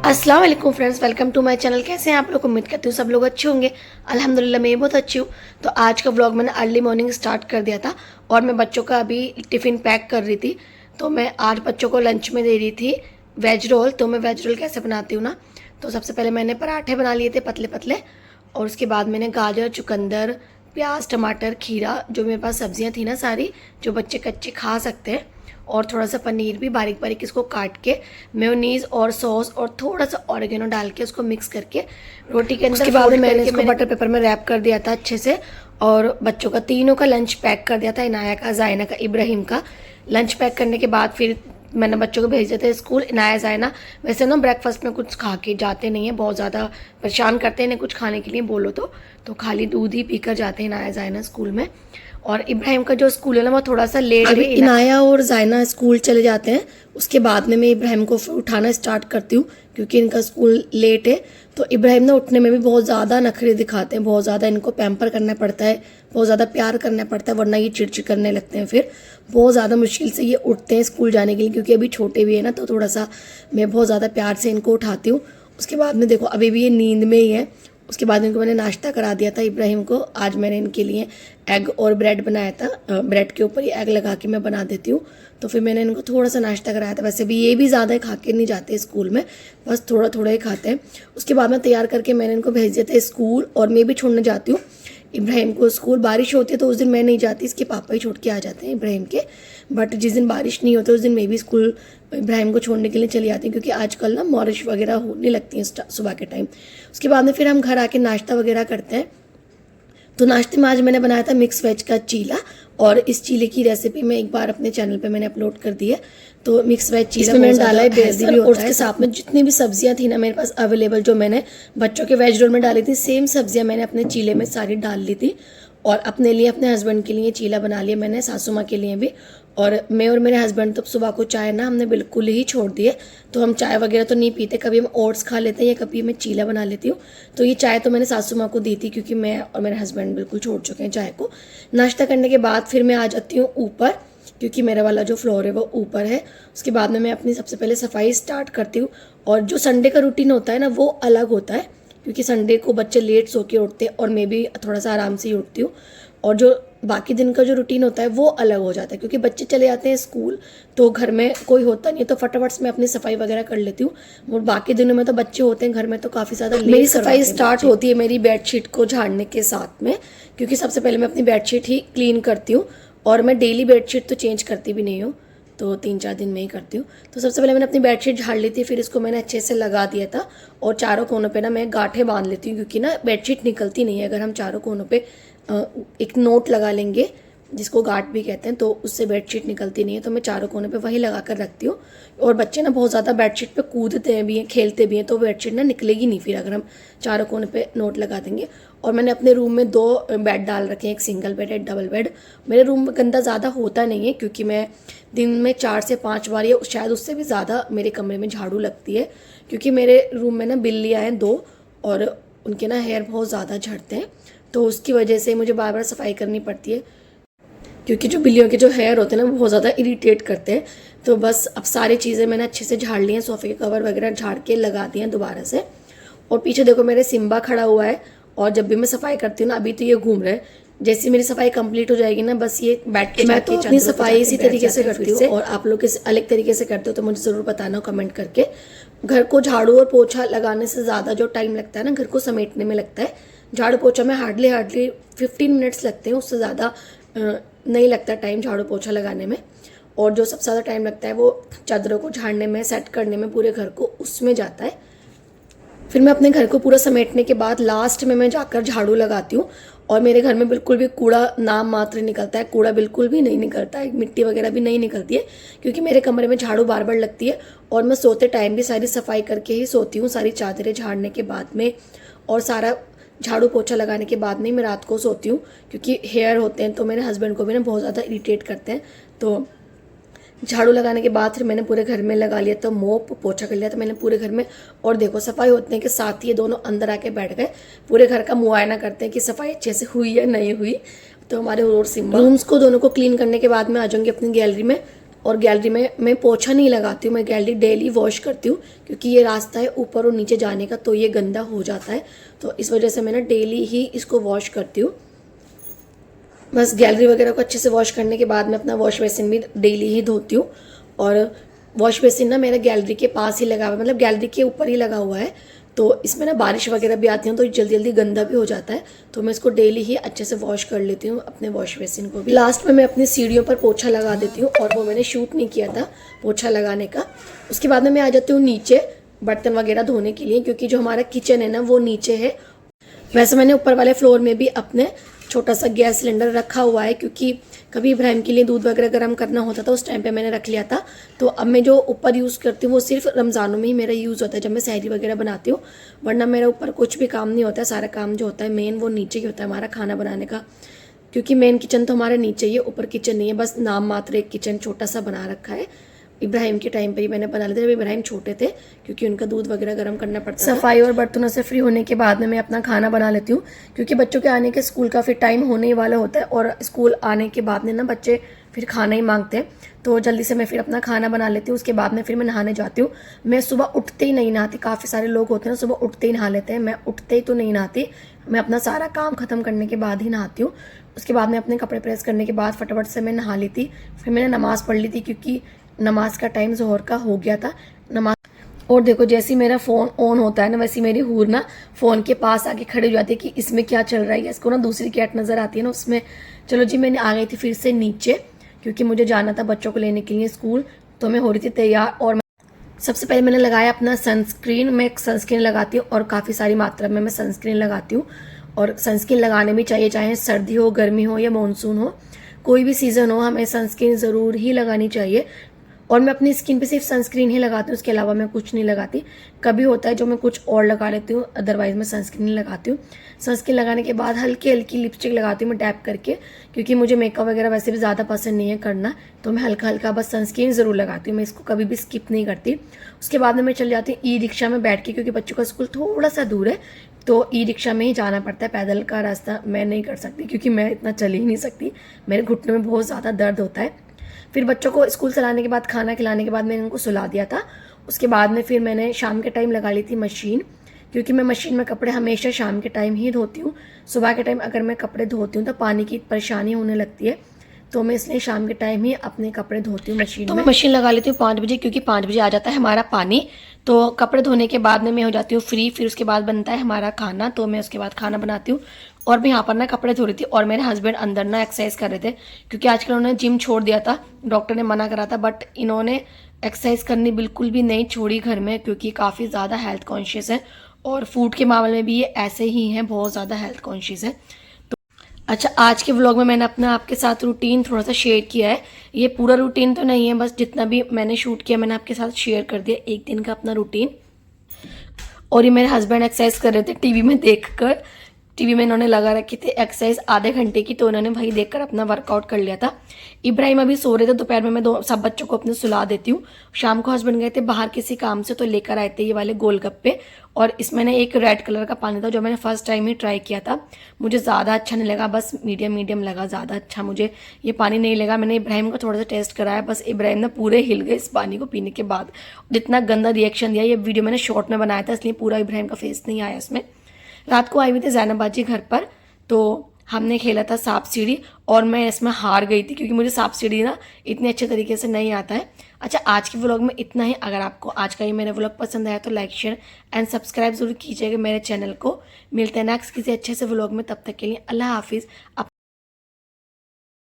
अस्सलाम वालेकुम friends, welcome to my channel. कैसे हैं आप लोग? उम्मीद करती हूँ सब लोग अच्छे होंगे। अल्हम्दुलिल्लाह मैं बहुत अच्छी हूँ। तो आज का व्लॉग मैंने अर्ली मॉर्निंग स्टार्ट कर दिया था और मैं बच्चों का अभी टिफ़िन पैक कर रही थी। तो मैं आज बच्चों को लंच में दे रही थी वेज रोल। तो मैं वेज रोल कैसे बनाती हूँ ना, तो सबसे पहले मैंने पराठे बना लिए थे पतले पतले, और उसके बाद मैंने गाजर, चुकंदर, प्याज, टमाटर, खीरा, जो मेरे पास सब्जियाँ थी ना सारी, जो बच्चे कच्चे खा सकते हैं, और थोड़ा सा पनीर भी बारीक बारीक इसको काट के मेयोनीज और सॉस और थोड़ा सा ऑरिगेनो डाल के उसको मिक्स करके रोटी के अंदर, उसके बाद मैंने इसको बटर पेपर में रैप कर दिया था अच्छे से। और बच्चों का तीनों का लंच पैक कर दिया था, इनाया का, जायना का, इब्राहिम का। लंच पैक करने के बाद फिर मैंने बच्चों को भेज दिया था स्कूल। इनाया, जायना वैसे ना ब्रेकफास्ट में कुछ खा के जाते नहीं है, बहुत ज़्यादा परेशान करते हैं इन्हें कुछ खाने के लिए बोलो तो खाली दूध ही पीकर जाते हैं इनाया, जायना स्कूल में। और इब्राहिम का जो स्कूल है ना वो थोड़ा सा लेट है। इनाया और जायना स्कूल चले जाते हैं, उसके बाद में मैं इब्राहिम को उठाना स्टार्ट करती हूँ क्योंकि इनका स्कूल लेट है। तो इब्राहिम ना उठने में भी बहुत ज़्यादा नखरे दिखाते हैं, बहुत ज़्यादा इनको पैम्पर करना पड़ता है, बहुत ज़्यादा प्यार करना पड़ता है, वरना ये चिड़चिड़ करने लगते हैं। फिर बहुत ज़्यादा मुश्किल से ये उठते हैं स्कूल जाने के लिए, क्योंकि अभी छोटे भी है ना, तो थोड़ा सा मैं बहुत ज़्यादा प्यार से इनको उठाती हूँ। उसके बाद में देखो अभी भी ये नींद में ही है। उसके बाद इनको मैंने नाश्ता करा दिया था इब्राहिम को। आज मैंने इनके लिए एग और ब्रेड बनाया था, ब्रेड के ऊपर ही एग लगा के मैं बना देती हूँ। तो फिर मैंने इनको थोड़ा सा नाश्ता कराया था। वैसे भी ये भी ज़्यादा खा के नहीं जाते स्कूल में, बस थोड़ा थोड़ा ही खाते हैं। उसके बाद में तैयार करके मैंने इनको भेज दिया था स्कूल, और मैं भी छोड़ने जाती हूँ इब्राहिम को स्कूल। बारिश होती है तो उस दिन मैं नहीं जाती, इसके पापा ही छोड़ के आ जाते हैं इब्राहिम के। बट जिस दिन बारिश नहीं होती उस दिन मैं भी स्कूल इब्राहिम को छोड़ने के लिए चली जाती हूँ, क्योंकि आजकल ना बारिश वगैरह होने लगती है सुबह के टाइम। उसके बाद में फिर हम घर आके नाश्ता वगैरह करते हैं। तो नाश्ते में आज मैंने बनाया था मिक्स वेज का चीला, और इस चीले की रेसिपी मैं एक बार अपने चैनल पे मैंने अपलोड कर दी है। तो मिक्स वेज चीला मैंने डाला है बेसन, और उसके साथ में जितनी भी सब्जियां थी ना मेरे पास अवेलेबल, जो मैंने बच्चों के वेज रोल में डाली थी, सेम सब्जियां मैंने अपने चीले में सारी डाल ली थी। और अपने लिए, अपने हस्बैंड के लिए चीला बना लिया मैंने, सासू माँ के लिए भी। और मैं और मेरे हस्बैंड तो सुबह को चाय ना हमने बिल्कुल ही छोड़ दी है, तो हम चाय वगैरह तो नहीं पीते। कभी हम ओट्स खा लेते हैं या कभी मैं चीला बना लेती हूँ। तो ये चाय तो मैंने सासू माँ को दी थी, क्योंकि मैं और मेरे हस्बैंड बिल्कुल छोड़ चुके हैं चाय को। नाश्ता करने के बाद फिर मैं आ जाती हूँ ऊपर, क्योंकि मेरा वाला जो फ्लोर है वो ऊपर है। उसके बाद में मैं अपनी सबसे पहले सफाई स्टार्ट करती हूँ। और जो संडे का रूटीन होता है ना वो अलग होता है, क्योंकि संडे को बच्चे लेट सो के उठते हैं और मैं भी थोड़ा सा आराम से ही उठती हूँ। और जो बाकी दिन का जो रूटीन होता है वो अलग हो जाता है, क्योंकि बच्चे चले जाते हैं स्कूल तो घर में कोई होता नहीं है, तो फटाफट से मैं अपनी सफाई वगैरह कर लेती हूँ। और बाकी दिनों में तो बच्चे होते हैं घर में, तो काफ़ी ज़्यादा मेरी सफाई स्टार्ट होती है मेरी बेडशीट को झाड़ने के साथ में, क्योंकि सबसे पहले मैं अपनी बेडशीट ही क्लीन करती हूँ। और मैं डेली बेडशीट तो चेंज करती भी नहीं हूँ, तो 3-4 दिन में ही करती हूँ। तो सबसे पहले मैंने अपनी बेडशीट झाड़ ली थी, फिर इसको मैंने अच्छे से लगा दिया था। और चारों कोनों पे ना मैं गांठें बांध लेती हूँ, क्योंकि ना बेडशीट निकलती नहीं है। अगर हम चारों कोनों पे एक नोट लगा लेंगे, जिसको गांठ भी कहते हैं, तो उससे बेडशीट निकलती नहीं है। तो मैं चारों कोने पे वही लगा कर रखती हूँ। और बच्चे ना बहुत ज़्यादा बेडशीट पे कूदते भी हैं, खेलते भी हैं, तो बेडशीट ना निकलेगी नहीं फिर अगर हम चारों कोने पे नोट लगा देंगे। और मैंने अपने रूम में 2 बेड डाल रखे हैं, एक सिंगल बेड, एक डबल बेड। मेरे रूम में गंदा ज़्यादा होता नहीं है, क्योंकि मैं दिन में 4 से 5 बार या शायद उससे भी ज़्यादा मेरे कमरे में झाड़ू लगती है, क्योंकि मेरे रूम में ना बिल्लियाँ हैं 2, और उनके ना हेयर बहुत ज़्यादा झड़ते हैं, तो उसकी वजह से मुझे बार बार सफाई करनी पड़ती है, क्योंकि जो बिल्लियों के जो हेयर होते हैं ना वो बहुत ज़्यादा इरिटेट करते हैं। तो बस अब सारी चीज़ें मैंने अच्छे से झाड़ ली हैं, सोफ़े के कवर वगैरह झाड़ के लगा दिए हैं दोबारा से। और पीछे देखो मेरे सिम्बा खड़ा हुआ है, और जब भी मैं सफाई करती हूँ ना, अभी तो ये घूम रहा है, जैसी मेरी सफाई कंप्लीट हो जाएगी ना, बस ये बैठ के मैं तो अपनी सफाई इसी तरीके से करती हूँ। और आप लोग किसी अलग तरीके से करते हो तो मुझे ज़रूर बताना कमेंट करके। घर को झाड़ू और पोछा लगाने से ज़्यादा जो टाइम लगता है ना घर को समेटने में लगता है, झाड़ू पोछा में हार्डली 15 मिनट्स लगते हैं, उससे ज़्यादा नहीं लगता टाइम झाड़ू पोछा लगाने में। और जो सबसे ज़्यादा टाइम लगता है वो चादरों को झाड़ने में, सेट करने में, पूरे घर को उसमें जाता है। फिर मैं अपने घर को पूरा समेटने के बाद लास्ट में मैं जाकर झाड़ू लगाती हूँ। और मेरे घर में बिल्कुल भी कूड़ा नाम मात्र निकलता है, कूड़ा बिल्कुल भी नहीं निकलता है, मिट्टी वगैरह भी नहीं निकलती है, क्योंकि मेरे कमरे में झाड़ू बार बार लगती है। और मैं सोते टाइम भी सारी सफाई करके ही सोती हूँ, सारी चादरें झाड़ने के बाद में, और सारा झाड़ू पोछा लगाने के बाद में मैं रात को सोती हूँ, क्योंकि हेयर होते हैं तो मेरे हस्बैंड को भी ना बहुत ज़्यादा इरिटेट करते हैं। तो झाड़ू लगाने के बाद फिर मैंने पूरे घर में लगा लिया, तो मोप पोछा कर लिया था मैंने पूरे घर में। और देखो सफाई होने के साथ ही ये दोनों अंदर आके बैठ गए, पूरे घर का मुआयना करते हैं कि सफाई अच्छे से हुई या नहीं हुई। तो हमारे और सिम्बा रूम्स को दोनों को क्लीन करने के बाद मैं आ जाऊँगी अपनी गैलरी में, और गैलरी में मैं पोछा नहीं लगाती हूँ, मैं गैलरी डेली वॉश करती हूँ क्योंकि ये रास्ता है ऊपर और नीचे जाने का, तो ये गंदा हो जाता है। तो इस वजह से मैं ना डेली ही इसको वॉश करती हूँ। बस गैलरी वगैरह को अच्छे से वॉश करने के बाद मैं अपना वॉश बेसिन भी डेली ही धोती हूँ। और वॉश बेसिन ना मेरा गैलरी के पास ही लगा हुआ है, मतलब गैलरी के ऊपर ही लगा हुआ है। तो इसमें ना बारिश वगैरह भी आती है तो जल्दी जल्दी गंदा भी हो जाता है, तो मैं इसको डेली ही अच्छे से वॉश कर लेती हूँ अपने वॉश बेसिन को भी। लास्ट में मैं अपनी सीढ़ियों पर पोछा लगा देती हूँ, और वो मैंने शूट नहीं किया था पोछा लगाने का। उसके बाद में मैं आ जाती हूँ नीचे बर्तन वगैरह धोने के लिए, क्योंकि जो हमारा किचन है ना वो नीचे है। वैसे मैंने ऊपर वाले फ्लोर में भी अपने छोटा सा गैस सिलेंडर रखा हुआ है, क्योंकि कभी इब्राहिम के लिए दूध वगैरह गर्म करना होता था उस टाइम पे मैंने रख लिया था। तो अब मैं जो ऊपर यूज़ करती हूँ वो सिर्फ रमज़ानों में ही मेरा यूज़ होता है, जब मैं सहरी वगैरह बनाती हूँ, वरना मेरा ऊपर कुछ भी काम नहीं होता है। सारा काम जो होता है मेन वो नीचे ही होता है हमारा खाना बनाने का, क्योंकि मेन किचन तो हमारा नीचे ही है, ऊपर किचन नहीं है। बस नाम मात्र एक किचन छोटा सा बना रखा है। इब्राहिम के टाइम पर ही मैंने बना लिया था जब इब्राहिम छोटे थे, क्योंकि उनका दूध वगैरह गर्म करना पड़ता है। सफाई और बर्तनों से फ्री होने के बाद में मैं अपना खाना बना लेती हूँ, क्योंकि बच्चों के आने के स्कूल का फिर टाइम होने ही वाला होता है, और स्कूल आने के बाद में ना बच्चे फिर खाना ही मांगते हैं। तो जल्दी से मैं फिर अपना खाना बना लेती हूँ। उसके बाद में फिर मैं नहाने जाती हूँ। मैं सुबह उठते ही नहीं नहाती, काफ़ी सारे लोग होते हैं ना सुबह उठते ही नहा लेते हैं, मैं उठते ही तो नहीं नहाती, मैं अपना सारा काम खत्म करने के बाद ही नहाती हूँ। उसके बाद में अपने कपड़े प्रेस करने के बाद फटाफट से मैं नहा ली थी। फिर मैंने नमाज़ पढ़ ली थी, क्योंकि नमाज का टाइम ज़ोहर का हो गया था। नमाज और देखो जैसे ही मेरा फ़ोन ऑन होता है ना, वैसे मेरी हूर ना फ़ोन के पास आके खड़ी हो जाती है कि इसमें क्या चल रहा है। इसको ना दूसरी कैट नज़र आती है ना उसमें। चलो जी, मैंने आ गई थी फिर से नीचे, क्योंकि मुझे जाना था बच्चों को लेने के लिए स्कूल। तो मैं हो रही थी तैयार, और सबसे पहले मैंने लगाया अपना सनस्क्रीन। मैं सनस्क्रीन लगाती हूँ और काफ़ी सारी मात्रा में मैं सनस्क्रीन लगाती हूँ। और सनस्क्रीन लगाने भी चाहिए, चाहे सर्दी हो, गर्मी हो या मानसून हो, कोई भी सीज़न हो, हमें सनस्क्रीन ज़रूर ही लगानी चाहिए। और मैं अपनी स्किन पे सिर्फ सनस्क्रीन ही लगाती हूँ, उसके अलावा मैं कुछ नहीं लगाती। कभी होता है जो मैं कुछ और लगा लेती हूँ, अदरवाइज मैं सनस्क्रीन नहीं लगाती हूँ। सनस्क्रीन लगाने के बाद हल्की हल्की लिपस्टिक लगाती हूँ मैं टैप करके, क्योंकि मुझे मेकअप वगैरह वैसे भी ज़्यादा पसंद नहीं है करना, तो मैं हल्का हल्का बस सनस्क्रीन ज़रूर लगाती हूँ, मैं इसको कभी भी स्किप नहीं करती। उसके बाद में मैं चल जाती हूँ ई रिक्शा में बैठ के, क्योंकि बच्चों का स्कूल थोड़ा सा दूर है, तो ई रिक्शा में ही जाना पड़ता है। पैदल का रास्ता मैं नहीं कर सकती, क्योंकि मैं इतना चल ही नहीं सकती, मेरे घुटने में बहुत ज़्यादा दर्द होता है। फिर बच्चों को स्कूल से लाने के बाद, खाना खिलाने के बाद मैंने उनको सुला दिया था। उसके बाद में फिर मैंने शाम के टाइम लगा ली थी मशीन, क्योंकि मैं मशीन में कपड़े हमेशा शाम के टाइम ही धोती हूँ। सुबह के टाइम अगर मैं कपड़े धोती हूँ तो पानी की परेशानी होने लगती है, तो मैं इसलिए शाम के टाइम ही अपने कपड़े धोती हूँ मशीन में। तो मैं मशीन लगा लेती हूँ 5 बजे, क्योंकि 5 बजे आ जाता है हमारा पानी। तो कपड़े धोने के बाद में मैं हो जाती हूँ फ्री। फिर उसके बाद बनता है हमारा खाना, तो मैं उसके बाद खाना बनाती हूँ। और मैं यहाँ पर ना कपड़े धो रही थी, और मेरे हस्बैंड अंदर ना एक्सरसाइज कर रहे थे, क्योंकि आजकल उन्होंने जिम छोड़ दिया था, डॉक्टर ने मना करा था, बट इन्होंने एक्सरसाइज करनी बिल्कुल भी नहीं छोड़ी घर में, क्योंकि काफ़ी ज़्यादा हेल्थ कॉन्शियस है, और फूड के मामले में भी ये ऐसे ही हैं, बहुत ज़्यादा हेल्थ कॉन्शियस है। अच्छा, आज के व्लॉग में मैंने अपना आपके साथ रूटीन थोड़ा सा शेयर किया है। ये पूरा रूटीन तो नहीं है, बस जितना भी मैंने शूट किया मैंने आपके साथ शेयर कर दिया, एक दिन का अपना रूटीन। और ये मेरे हस्बैंड एक्सरसाइज कर रहे थे टीवी में देखकर, टीवी में इन्होंने लगा रखी थी एक्सरसाइज आधे घंटे की, तो उन्होंने वही देखकर अपना वर्कआउट कर लिया था। इब्राहिम अभी सो रहे थे, दोपहर में मैं सब बच्चों को अपने सुला देती हूँ। शाम को हस्बैंड गए थे बाहर किसी काम से, तो लेकर आए थे ये वाले गोलगप्पे, और इसमें ना एक रेड कलर का पानी था जो मैंने फर्स्ट टाइम ही ट्राई किया था। मुझे ज़्यादा अच्छा नहीं लगा, बस मीडियम मीडियम लगा, ज़्यादा अच्छा मुझे ये पानी नहीं लगा। मैंने इब्राहिम को थोड़ा सा टेस्ट कराया, बस इब्राहिम ने पूरे हिल गए इस पानी को पीने के बाद, इतना गंदा रिएक्शन दिया। ये वीडियो मैंने शॉर्ट में बनाया था, इसलिए पूरा इब्राहिम का फेस नहीं आया इसमें। रात को आई हुई थी ज़ैनब बाजी घर पर, तो हमने खेला था सांप सीढ़ी, और मैं इसमें हार गई थी, क्योंकि मुझे सांप सीढ़ी ना इतने अच्छे तरीके से नहीं आता है। अच्छा, आज के व्लॉग में इतना ही। अगर आपको आज का ये मेरा व्लॉग पसंद आया तो लाइक शेयर एंड सब्सक्राइब जरूर कीजिएगा मेरे चैनल को। मिलते हैं नेक्स्ट किसी अच्छे से व्लॉग में, तब तक के लिए अल्लाह हाफिज़।